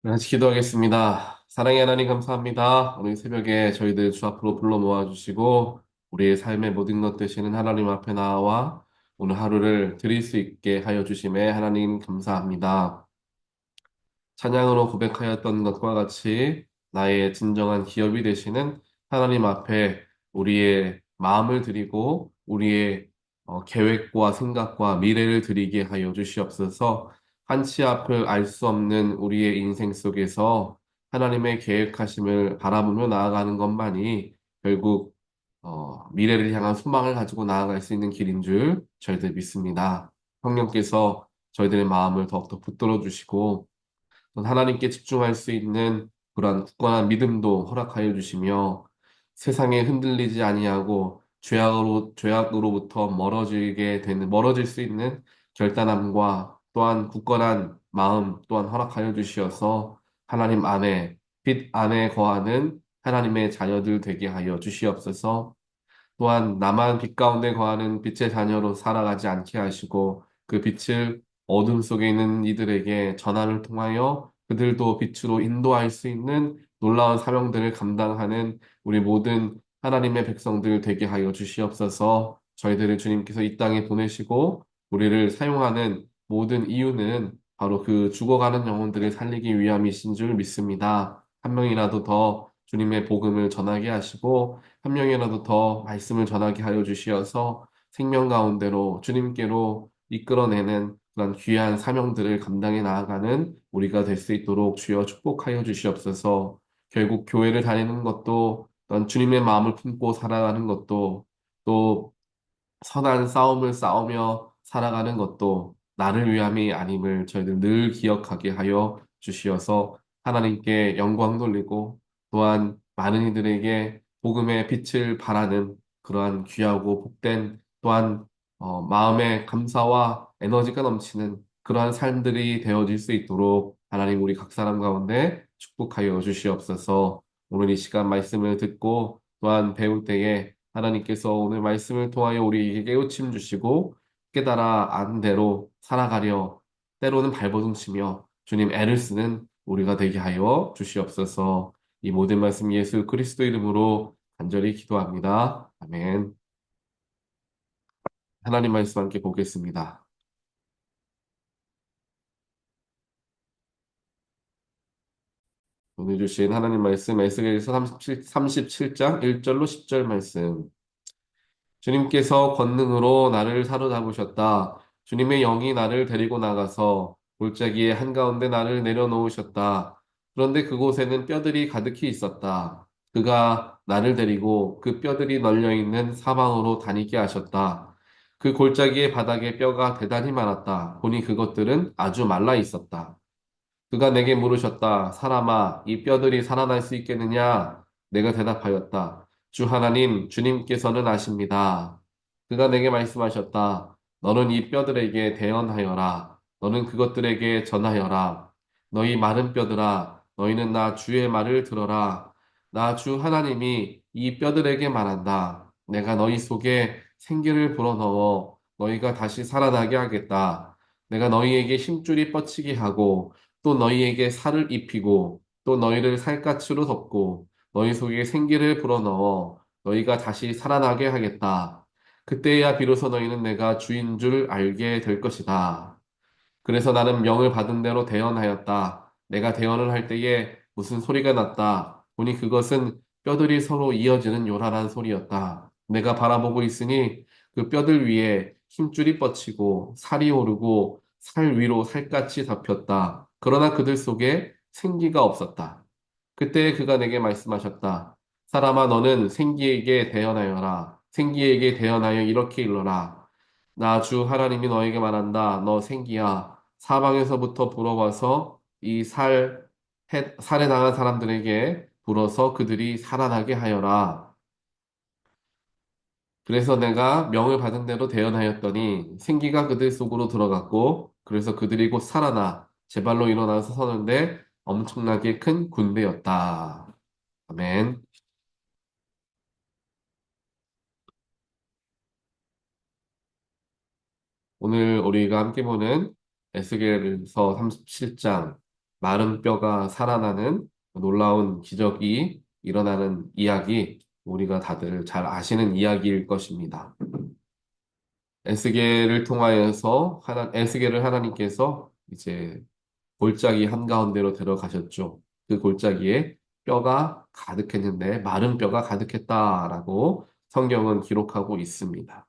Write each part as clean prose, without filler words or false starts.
같이 기도하겠습니다. 사랑의 하나님 감사합니다. 오늘 새벽에 저희들 주 앞으로 불러 모아주시고 우리의 삶의 모든 것 되시는 하나님 앞에 나와 오늘 하루를 드릴 수 있게 하여 주심에 하나님 감사합니다. 찬양으로 고백하였던 것과 같이 나의 진정한 기업이 되시는 하나님 앞에 우리의 마음을 드리고 우리의 계획과 생각과 미래를 드리게 하여 주시옵소서. 한치 앞을 알 수 없는 우리의 인생 속에서 하나님의 계획하심을 바라보며 나아가는 것만이 결국 미래를 향한 소망을 가지고 나아갈 수 있는 길인 줄 저희들 믿습니다. 성령께서 저희들의 마음을 더욱더 붙들어 주시고 하나님께 집중할 수 있는 그러한 굳건한 믿음도 허락하여 주시며 세상에 흔들리지 아니하고 죄악으로부터 멀어질 수 있는 결단함과 또한 굳건한 마음 또한 허락하여 주시어서 하나님 안에, 빛 안에 거하는 하나님의 자녀들 되게 하여 주시옵소서. 또한 나만 빛 가운데 거하는 빛의 자녀로 살아가지 않게 하시고 그 빛을 어둠 속에 있는 이들에게 전하를 통하여 그들도 빛으로 인도할 수 있는 놀라운 사명들을 감당하는 우리 모든 하나님의 백성들 되게 하여 주시옵소서. 저희들을 주님께서 이 땅에 보내시고 우리를 사용하는 모든 이유는 바로 그 죽어가는 영혼들을 살리기 위함이신 줄 믿습니다. 한 명이라도 더 주님의 복음을 전하게 하시고 한 명이라도 더 말씀을 전하게 하여 주시어서 생명 가운데로 주님께로 이끌어내는 그런 귀한 사명들을 감당해 나아가는 우리가 될 수 있도록 주여 축복하여 주시옵소서. 결국 교회를 다니는 것도 또한 주님의 마음을 품고 살아가는 것도 또 선한 싸움을 싸우며 살아가는 것도 나를 위함이 아님을 저희들 늘 기억하게 하여 주시어서 하나님께 영광 돌리고 또한 많은 이들에게 복음의 빛을 발하는 그러한 귀하고 복된 또한 마음의 감사와 에너지가 넘치는 그러한 삶들이 되어질 수 있도록 하나님 우리 각 사람 가운데 축복하여 주시옵소서. 오늘 이 시간 말씀을 듣고 또한 배울 때에 하나님께서 오늘 말씀을 통하여 우리에게 깨우침 주시고 깨달아 안 대로 살아가려 때로는 발버둥 치며 주님 애를 쓰는 우리가 되게 하여 주시옵소서. 이 모든 말씀 예수 그리스도 이름으로 간절히 기도합니다. 아멘. 하나님 말씀 함께 보겠습니다. 오늘 주신 하나님 말씀 에스겔서 37장 1절로 10절 말씀. 주님께서 권능으로 나를 사로잡으셨다. 주님의 영이 나를 데리고 나가서 골짜기의 한가운데 나를 내려놓으셨다. 그런데 그곳에는 뼈들이 가득히 있었다. 그가 나를 데리고 그 뼈들이 널려있는 사방으로 다니게 하셨다. 그 골짜기의 바닥에 뼈가 대단히 많았다. 보니 그것들은 아주 말라 있었다. 그가 내게 물으셨다. 사람아, 이 뼈들이 살아날 수 있겠느냐? 내가 대답하였다. 주 하나님, 주님께서는 아십니다. 그가 내게 말씀하셨다. 너는 이 뼈들에게 대언하여라. 너는 그것들에게 전하여라. 너희 마른 뼈들아, 너희는 나 주의 말을 들어라. 나 주 하나님이 이 뼈들에게 말한다. 내가 너희 속에 생기를 불어넣어 너희가 다시 살아나게 하겠다. 내가 너희에게 힘줄이 뻗치게 하고 또 너희에게 살을 입히고 또 너희를 살갗으로 덮고 너희 속에 생기를 불어넣어 너희가 다시 살아나게 하겠다. 그때야 비로소 너희는 내가 주인 줄 알게 될 것이다. 그래서 나는 명을 받은 대로 대언하였다. 내가 대언을 할 때에 무슨 소리가 났다. 보니 그것은 뼈들이 서로 이어지는 요란한 소리였다. 내가 바라보고 있으니 그 뼈들 위에 힘줄이 뻗치고 살이 오르고 살 위로 살갗이 덮였다. 그러나 그들 속에 생기가 없었다. 그때 그가 내게 말씀하셨다. 사람아, 너는 생기에게 대언하여라. 생기에게 대언하여 이렇게 일러라. 나 주 하나님이 너에게 말한다. 너 생기야. 사방에서부터 불어와서 살해 당한 사람들에게 불어서 그들이 살아나게 하여라. 그래서 내가 명을 받은 대로 대언하였더니 생기가 그들 속으로 들어갔고, 그래서 그들이 곧 살아나 제 발로 일어나서 서는데 엄청나게 큰 군대였다. 아멘. 오늘 우리가 함께 보는 에스겔서 37장 마른 뼈가 살아나는 놀라운 기적이 일어나는 이야기, 우리가 다들 잘 아시는 이야기일 것입니다. 에스겔을 하나님께서 이제 골짜기 한가운데로 데려가셨죠. 그 골짜기에 뼈가 가득했는데 마른 뼈가 가득했다라고 성경은 기록하고 있습니다.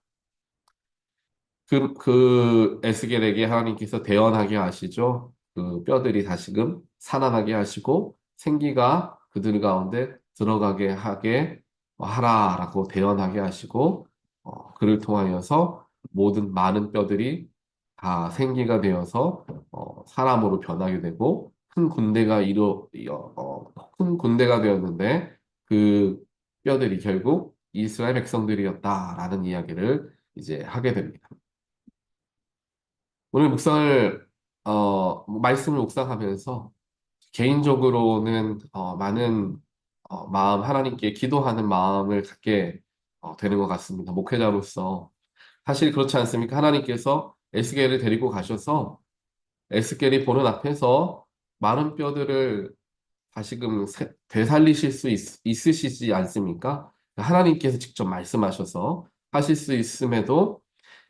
그 에스겔에게 하나님께서 대언하게 하시죠. 그 뼈들이 다시금 살아나게 하시고 생기가 그들 가운데 들어가게 하게 하라라고 대언하게 하시고 그를 통하여서 모든 많은 뼈들이 다 생기가 되어서 사람으로 변하게 되고 큰 군대가 되었는데 그 뼈들이 결국 이스라엘 백성들이었다라는 이야기를 이제 하게 됩니다. 오늘 말씀을 묵상하면서 개인적으로는 많은 하나님께 기도하는 마음을 갖게 되는 것 같습니다. 목회자로서. 사실 그렇지 않습니까? 하나님께서 에스겔을 데리고 가셔서 에스겔이 보는 앞에서 마른 뼈들을 다시금 되살리실 수 있으시지 않습니까? 하나님께서 직접 말씀하셔서 하실 수 있음에도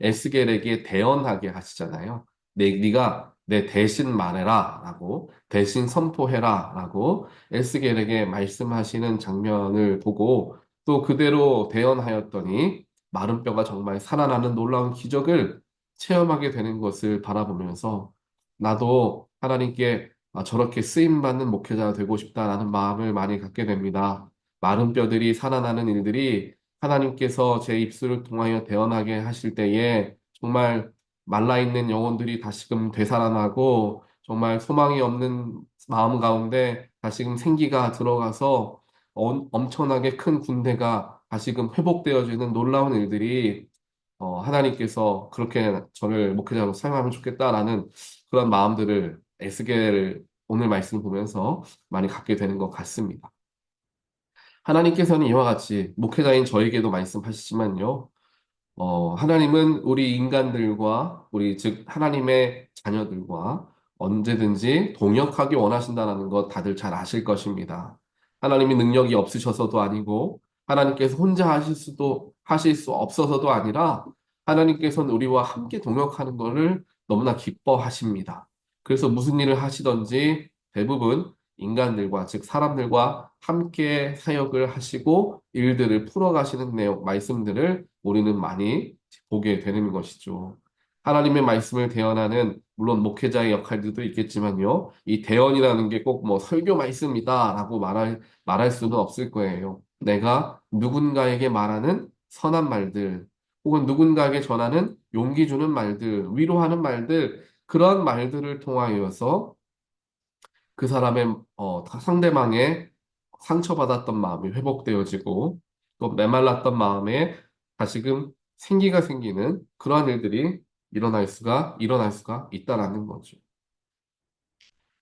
에스겔에게 대언하게 하시잖아요. 네가 내 대신 말해라 라고 대신 선포해라 라고 에스겔에게 말씀하시는 장면을 보고 또 그대로 대언하였더니 마른 뼈가 정말 살아나는 놀라운 기적을 체험하게 되는 것을 바라보면서 나도 하나님께 저렇게 쓰임받는 목회자가 되고 싶다라는 마음을 많이 갖게 됩니다. 마른 뼈들이 살아나는 일들이 하나님께서 제 입술을 통하여 대언하게 하실 때에 정말 말라있는 영혼들이 다시금 되살아나고 정말 소망이 없는 마음 가운데 다시금 생기가 들어가서 엄청나게 큰 군대가 다시금 회복되어지는 놀라운 일들이 하나님께서 그렇게 저를 목회자로 사용하면 좋겠다라는 그런 마음들을 에스겔 오늘 말씀 보면서 많이 갖게 되는 것 같습니다. 하나님께서는 이와 같이 목회자인 저에게도 말씀하시지만요. 하나님은 우리 인간들과 우리 즉 하나님의 자녀들과 언제든지 동역하기 원하신다는 것 다들 잘 아실 것입니다. 하나님이 능력이 없으셔서도 아니고 하나님께서 혼자 하실 수 없어서도 아니라 하나님께서는 우리와 함께 동역하는 것을 너무나 기뻐하십니다. 그래서 무슨 일을 하시든지 대부분 인간들과 즉 사람들과 함께 사역을 하시고 일들을 풀어가시는 말씀들을 우리는 많이 보게 되는 것이죠. 하나님의 말씀을 대언하는 물론 목회자의 역할들도 있겠지만요. 이 대언이라는 게 꼭 뭐 설교 말씀이다라고 말할 수는 없을 거예요. 내가 누군가에게 말하는 선한 말들, 혹은 누군가에게 전하는 용기 주는 말들, 위로하는 말들, 그런 말들을 통하여서 그 사람의 상대방의 상처받았던 마음이 회복되어지고 또 메말랐던 마음에 다시금 생기가 생기는 그러한 일들이 일어날 수가 있다라는 거죠.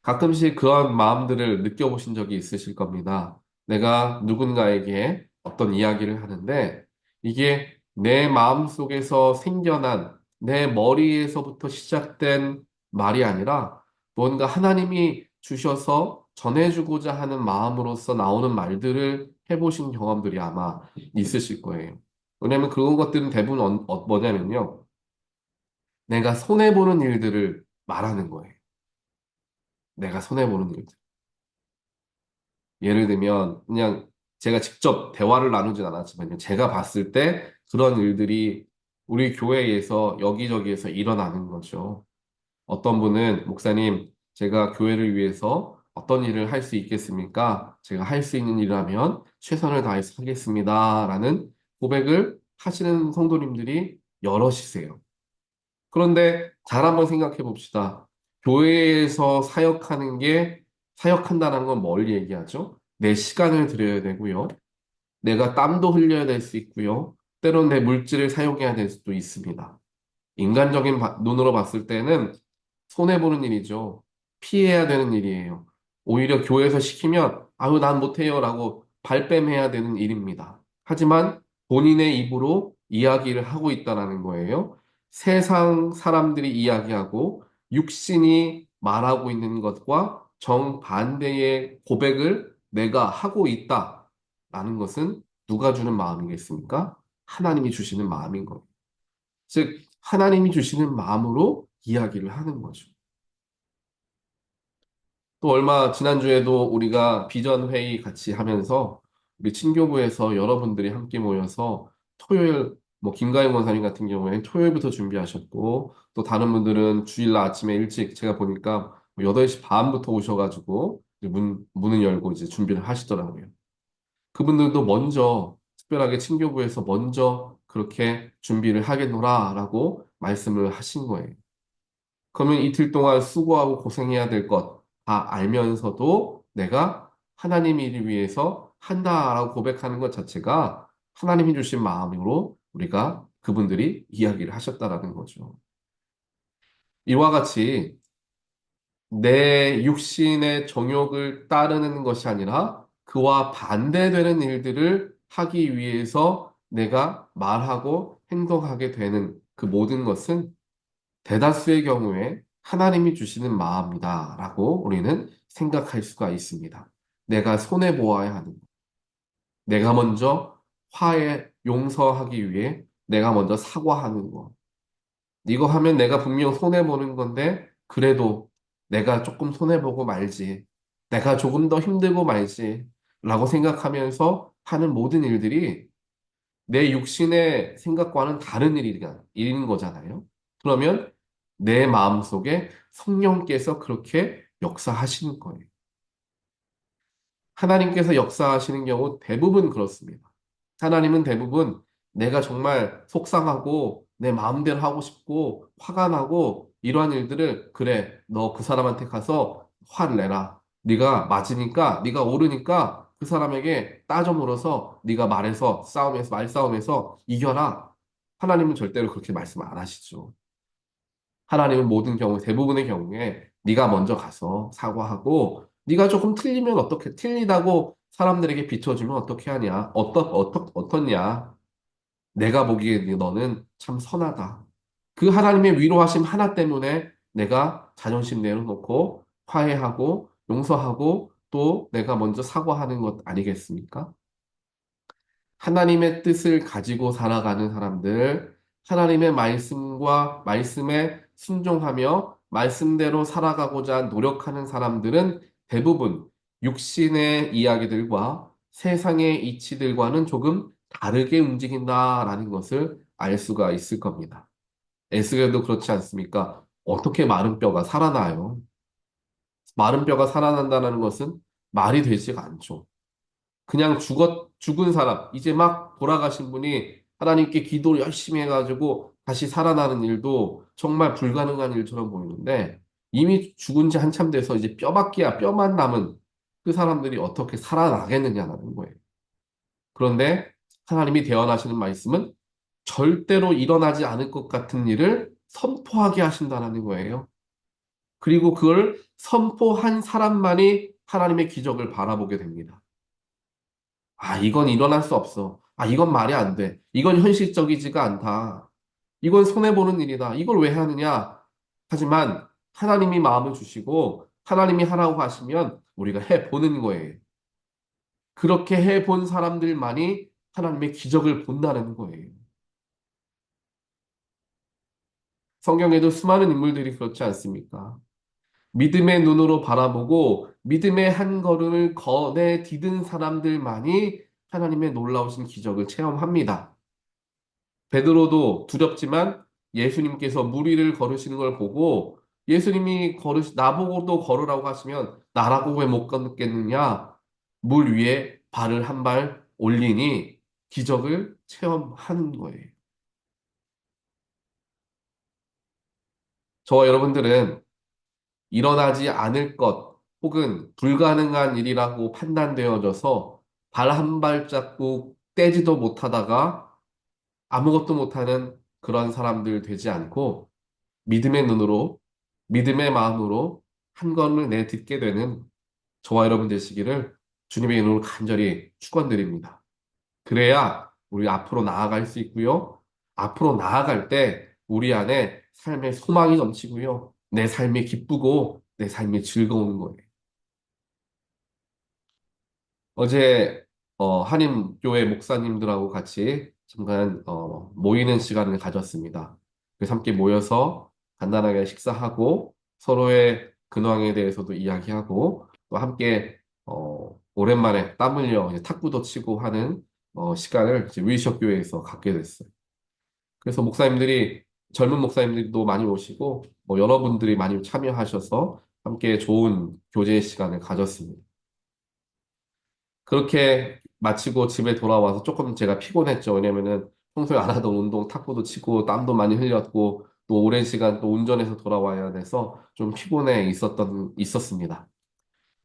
가끔씩 그런 마음들을 느껴보신 적이 있으실 겁니다. 내가 누군가에게 어떤 이야기를 하는데 이게 내 마음 속에서 생겨난 내 머리에서부터 시작된 말이 아니라 뭔가 하나님이 주셔서 전해주고자 하는 마음으로서 나오는 말들을 해보신 경험들이 아마 있으실 거예요. 왜냐하면 그런 것들은 대부분 뭐냐면요. 내가 손해보는 일들을 말하는 거예요. 내가 손해보는 일들. 예를 들면 그냥 제가 직접 대화를 나누진 않았지만요. 제가 봤을 때 그런 일들이 우리 교회에서 여기저기에서 일어나는 거죠. 어떤 분은 목사님, 제가 교회를 위해서 어떤 일을 할 수 있겠습니까? 제가 할 수 있는 일이라면 최선을 다해서 하겠습니다. 라는 고백을 하시는 성도님들이 여럿이세요. 그런데 잘 한번 생각해 봅시다. 교회에서 사역한다는 건 뭘 얘기하죠? 내 시간을 들여야 되고요. 내가 땀도 흘려야 될 수 있고요. 때론 내 물질을 사용해야 될 수도 있습니다. 인간적인 눈으로 봤을 때는 손해보는 일이죠. 피해야 되는 일이에요. 오히려 교회에서 시키면, 아유, 난 못해요. 라고 발뺌해야 되는 일입니다. 하지만 본인의 입으로 이야기를 하고 있다는 거예요. 세상 사람들이 이야기하고 육신이 말하고 있는 것과 정반대의 고백을 내가 하고 있다라는 것은 누가 주는 마음이겠습니까? 하나님이 주시는 마음인 거예요. 즉, 하나님이 주시는 마음으로 이야기를 하는 거죠. 또 얼마 지난주에도 우리가 비전 회의 같이 하면서 우리 친교부에서 여러분들이 함께 모여서 토요일 뭐 김가영 원사님 같은 경우에는 토요일부터 준비하셨고 또 다른 분들은 주일날 아침에 일찍 제가 보니까 뭐 8시 반부터 오셔가지고 이제 문을 열고 이제 준비를 하시더라고요. 그분들도 먼저 특별하게 친교부에서 먼저 그렇게 준비를 하겠노라라고 말씀을 하신 거예요. 그러면 이틀 동안 수고하고 고생해야 될 것 다 알면서도 내가 하나님 일을 위해서 한다라고 고백하는 것 자체가 하나님이 주신 마음으로 우리가 그분들이 이야기를 하셨다라는 거죠. 이와 같이 내 육신의 정욕을 따르는 것이 아니라 그와 반대되는 일들을 하기 위해서 내가 말하고 행동하게 되는 그 모든 것은 대다수의 경우에 하나님이 주시는 마음이다라고 우리는 생각할 수가 있습니다. 내가 손해보아야 하는 것. 내가 먼저 용서하기 위해 내가 먼저 사과하는 것. 이거 하면 내가 분명 손해보는 건데, 그래도 내가 조금 손해보고 말지. 내가 조금 더 힘들고 말지. 라고 생각하면서 하는 모든 일들이 내 육신의 생각과는 다른 일인 거잖아요. 그러면 내 마음속에 성령께서 그렇게 역사하시는 거예요. 하나님께서 역사하시는 경우 대부분 그렇습니다. 하나님은 대부분 내가 정말 속상하고 내 마음대로 하고 싶고 화가 나고 이러한 일들을 그래 너 그 사람한테 가서 화를 내라. 네가 맞으니까 네가 옳으니까 그 사람에게 따져 물어서 네가 말해서 싸움에서 말싸움에서 이겨라. 하나님은 절대로 그렇게 말씀 안 하시죠. 하나님은 모든 경우, 대부분의 경우에 네가 먼저 가서 사과하고 네가 조금 틀리면 어떻게, 틀리다고 사람들에게 비춰주면 어떻게 하냐? 어떻냐? 내가 보기에 너는 참 선하다. 그 하나님의 위로하심 하나 때문에 내가 자존심 내려놓고 화해하고 용서하고 또 내가 먼저 사과하는 것 아니겠습니까? 하나님의 뜻을 가지고 살아가는 사람들, 하나님의 말씀에 순종하며 말씀대로 살아가고자 노력하는 사람들은 대부분 육신의 이야기들과 세상의 이치들과는 조금 다르게 움직인다라는 것을 알 수가 있을 겁니다. 에스겔도 그렇지 않습니까? 어떻게 마른 뼈가 살아나요? 마른 뼈가 살아난다는 것은 말이 되지가 않죠. 그냥 죽은 사람, 이제 막 돌아가신 분이 하나님께 기도를 열심히 해가지고 다시 살아나는 일도 정말 불가능한 일처럼 보이는데 이미 죽은 지 한참 돼서 이제 뼈만 남은 그 사람들이 어떻게 살아나겠느냐는 거예요. 그런데 하나님이 대언하시는 말씀은 절대로 일어나지 않을 것 같은 일을 선포하게 하신다는 거예요. 그리고 그걸 선포한 사람만이 하나님의 기적을 바라보게 됩니다. 아, 이건 일어날 수 없어. 아, 이건 말이 안 돼. 이건 현실적이지가 않다. 이건 손해보는 일이다. 이걸 왜 하느냐? 하지만 하나님이 마음을 주시고 하나님이 하라고 하시면 우리가 해보는 거예요. 그렇게 해본 사람들만이 하나님의 기적을 본다는 거예요. 성경에도 수많은 인물들이 그렇지 않습니까? 믿음의 눈으로 바라보고 믿음의 한 걸음을 거내 디딘 사람들만이 하나님의 놀라우신 기적을 체험합니다. 베드로도 두렵지만 예수님께서 물 위를 걸으시는 걸 보고 예수님이 나보고도 걸으라고 하시면 나라고 왜 못 걷겠느냐? 물 위에 발을 한 발 올리니 기적을 체험하는 거예요. 저와 여러분들은 일어나지 않을 것 혹은 불가능한 일이라고 판단되어져서 발 한 발자국 떼지도 못하다가 아무것도 못하는 그런 사람들 되지 않고 믿음의 눈으로, 믿음의 마음으로 한 걸음을 내딛게 되는 저와 여러분 되시기를 주님의 이름으로 간절히 축원드립니다. 그래야 우리 앞으로 나아갈 수 있고요. 앞으로 나아갈 때 우리 안에 삶의 소망이 넘치고요. 내 삶이 기쁘고 내 삶이 즐거운 거예요. 어제 한인교회 목사님들하고 같이 잠깐 모이는 시간을 가졌습니다. 그래서 함께 모여서 간단하게 식사하고 서로의 근황에 대해서도 이야기하고 또 함께 오랜만에 땀 흘려 이제 탁구도 치고 하는 시간을 이제 위셔 교회에서 갖게 됐어요. 그래서 목사님들이 젊은 목사님들도 많이 오시고 여러분들이 많이 참여하셔서 함께 좋은 교제 시간을 가졌습니다. 그렇게 마치고 집에 돌아와서 조금 제가 피곤했죠. 왜냐면은 평소에 안 하던 운동, 탁구도 치고 땀도 많이 흘렸고 또 오랜 시간 또 운전해서 돌아와야 돼서 좀 피곤해 있었습니다.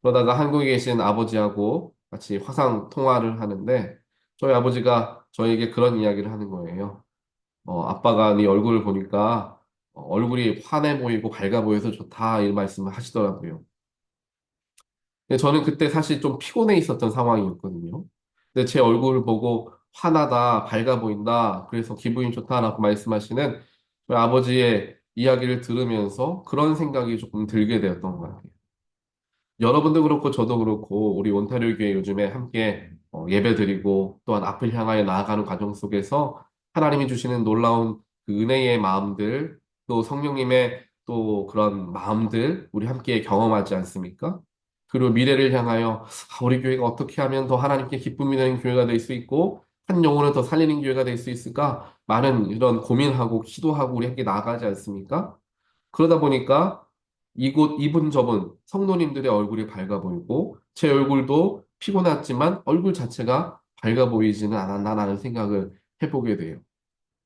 그러다가 한국에 계신 아버지하고 같이 화상 통화를 하는데 저희 아버지가 저에게 그런 이야기를 하는 거예요. 아빠가 네 얼굴을 보니까 얼굴이 환해 보이고 밝아 보여서 좋다 이 말씀을 하시더라고요. 근데 저는 그때 사실 좀 피곤해 있었던 상황이었거든요. 근데 제 얼굴을 보고 환하다, 밝아 보인다, 그래서 기분이 좋다라고 말씀하시는 저희 아버지의 이야기를 들으면서 그런 생각이 조금 들게 되었던 것 같아요. 여러분도 그렇고 저도 그렇고 우리 온타리오 교회 요즘에 함께 예배 드리고 또한 앞을 향하여 나아가는 과정 속에서 하나님이 주시는 놀라운 그 은혜의 마음들 또 성령님의 또 그런 마음들 우리 함께 경험하지 않습니까? 그리고 미래를 향하여 우리 교회가 어떻게 하면 더 하나님께 기쁨이 되는 교회가 될 수 있고 한 영혼을 더 살리는 교회가 될 수 있을까? 많은 이런 고민하고 기도하고 우리 함께 나아가지 않습니까? 그러다 보니까 이분 저분 성도님들의 얼굴이 밝아 보이고 제 얼굴도 피곤했지만 얼굴 자체가 밝아 보이지는 않았나라는 생각을 해보게 돼요.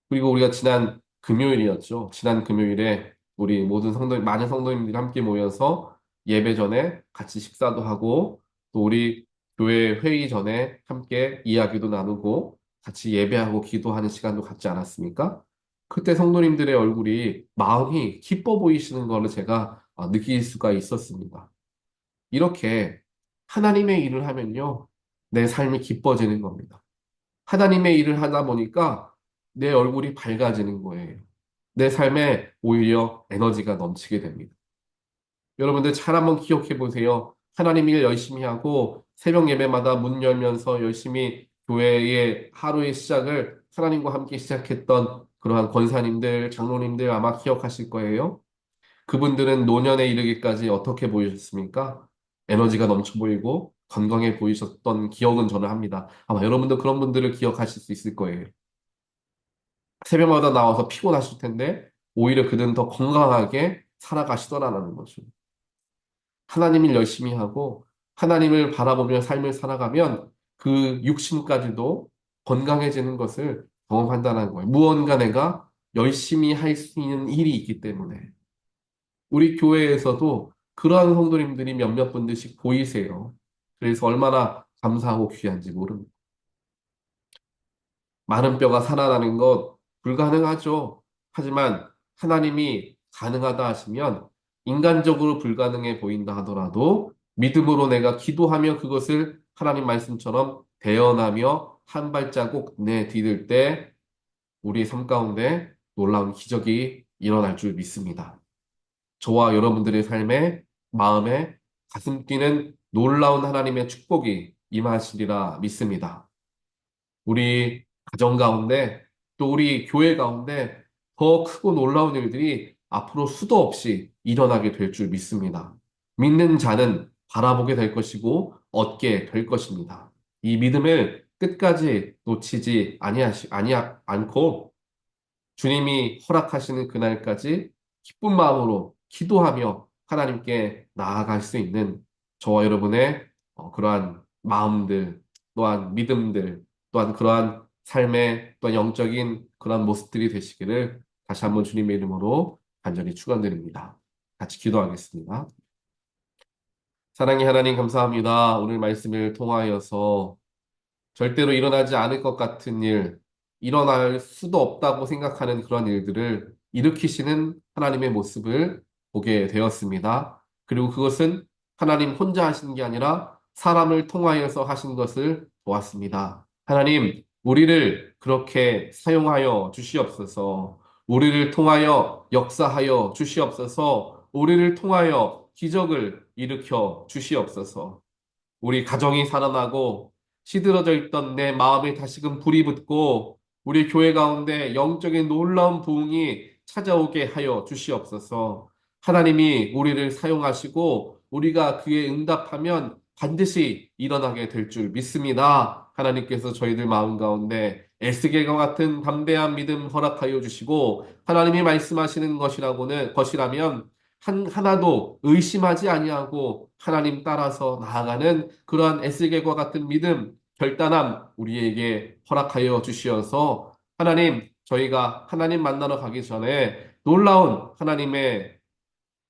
그리고 우리가 지난 금요일이었죠. 지난 금요일에 우리 모든 많은 성도님들이 함께 모여서 예배 전에 같이 식사도 하고 또 우리 교회 회의 전에 함께 이야기도 나누고 같이 예배하고 기도하는 시간도 갖지 않았습니까? 그때 성도님들의 얼굴이 마음이 기뻐 보이시는 것을 제가 느낄 수가 있었습니다. 이렇게 하나님의 일을 하면요, 내 삶이 기뻐지는 겁니다. 하나님의 일을 하다 보니까 내 얼굴이 밝아지는 거예요. 내 삶에 오히려 에너지가 넘치게 됩니다. 여러분들 잘 한번 기억해 보세요. 하나님 일 열심히 하고 새벽 예배마다 문 열면서 열심히 교회의 하루의 시작을 하나님과 함께 시작했던 그러한 권사님들, 장로님들 아마 기억하실 거예요. 그분들은 노년에 이르기까지 어떻게 보이셨습니까? 에너지가 넘쳐 보이고 건강해 보이셨던 기억은 저는 합니다. 아마 여러분도 그런 분들을 기억하실 수 있을 거예요. 새벽마다 나와서 피곤하실 텐데 오히려 그들은 더 건강하게 살아가시더라라는 거죠. 하나님 일 열심히 하고 하나님을 바라보며 삶을 살아가면 그 육신까지도 건강해지는 것을 경험한다는 거예요. 무언가 내가 열심히 할 수 있는 일이 있기 때문에. 우리 교회에서도 그러한 성도님들이 몇몇 분들씩 보이세요. 그래서 얼마나 감사하고 귀한지 모릅니다. 마른 뼈가 살아나는 것 불가능하죠. 하지만 하나님이 가능하다 하시면 인간적으로 불가능해 보인다 하더라도 믿음으로 내가 기도하며 그것을 하나님 말씀처럼 대언하며 한 발자국 내디딜 때 우리 삶 가운데 놀라운 기적이 일어날 줄 믿습니다. 저와 여러분들의 삶에 마음에 가슴 뛰는 놀라운 하나님의 축복이 임하시리라 믿습니다. 우리 가정 가운데 또 우리 교회 가운데 더 크고 놀라운 일들이 앞으로 수도 없이 일어나게 될 줄 믿습니다. 믿는 자는 바라보게 될 것이고 얻게 될 것입니다. 이 믿음을 끝까지 놓치지 않고 주님이 허락하시는 그날까지 기쁜 마음으로 기도하며 하나님께 나아갈 수 있는 저와 여러분의 그러한 마음들, 또한 믿음들, 또한 그러한 삶의 또한 영적인 그러한 모습들이 되시기를 다시 한번 주님의 이름으로 간절히 축원드립니다. 같이 기도하겠습니다. 사랑의 하나님 감사합니다. 오늘 말씀을 통하여서 절대로 일어나지 않을 것 같은 일, 일어날 수도 없다고 생각하는 그런 일들을 일으키시는 하나님의 모습을 보게 되었습니다. 그리고 그것은 하나님 혼자 하시는 게 아니라 사람을 통하여서 하신 것을 보았습니다. 하나님, 우리를 그렇게 사용하여 주시옵소서, 우리를 통하여 역사하여 주시옵소서, 우리를 통하여 기적을 일으켜 주시옵소서. 우리 가정이 살아나고 시들어져 있던 내 마음에 다시금 불이 붙고 우리 교회 가운데 영적인 놀라운 부흥이 찾아오게 하여 주시옵소서. 하나님이 우리를 사용하시고 우리가 그에 응답하면 반드시 일어나게 될 줄 믿습니다. 하나님께서 저희들 마음 가운데 에스겔과 같은 담대한 믿음 허락하여 주시고 하나님이 말씀하시는 것이라면 하나도 의심하지 아니하고 하나님 따라서 나아가는 그러한 에스겔과 같은 믿음, 결단함 우리에게 허락하여 주시어서 하나님 저희가 하나님 만나러 가기 전에 놀라운 하나님의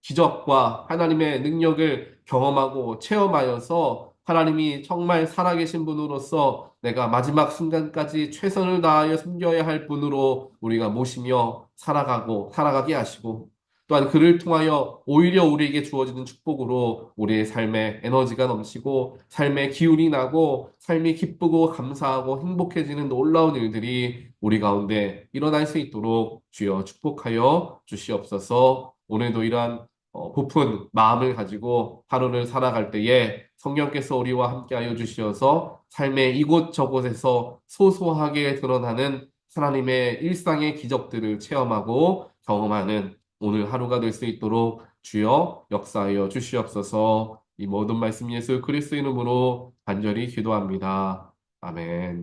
기적과 하나님의 능력을 경험하고 체험하여서 하나님이 정말 살아계신 분으로서 내가 마지막 순간까지 최선을 다하여 섬겨야 할 분으로 우리가 모시며 살아가게 하시고 또한 그를 통하여 오히려 우리에게 주어지는 축복으로 우리의 삶에 에너지가 넘치고 삶의 기운이 나고 삶이 기쁘고 감사하고 행복해지는 놀라운 일들이 우리 가운데 일어날 수 있도록 주여 축복하여 주시옵소서. 오늘도 이러한 고픈 마음을 가지고 하루를 살아갈 때에 성령께서 우리와 함께하여 주시어서 삶의 이곳저곳에서 소소하게 드러나는 하나님의 일상의 기적들을 체험하고 경험하는 오늘 하루가 될 수 있도록 주여 역사하여 주시옵소서. 이 모든 말씀 예수 그리스도 이름으로 간절히 기도합니다. 아멘.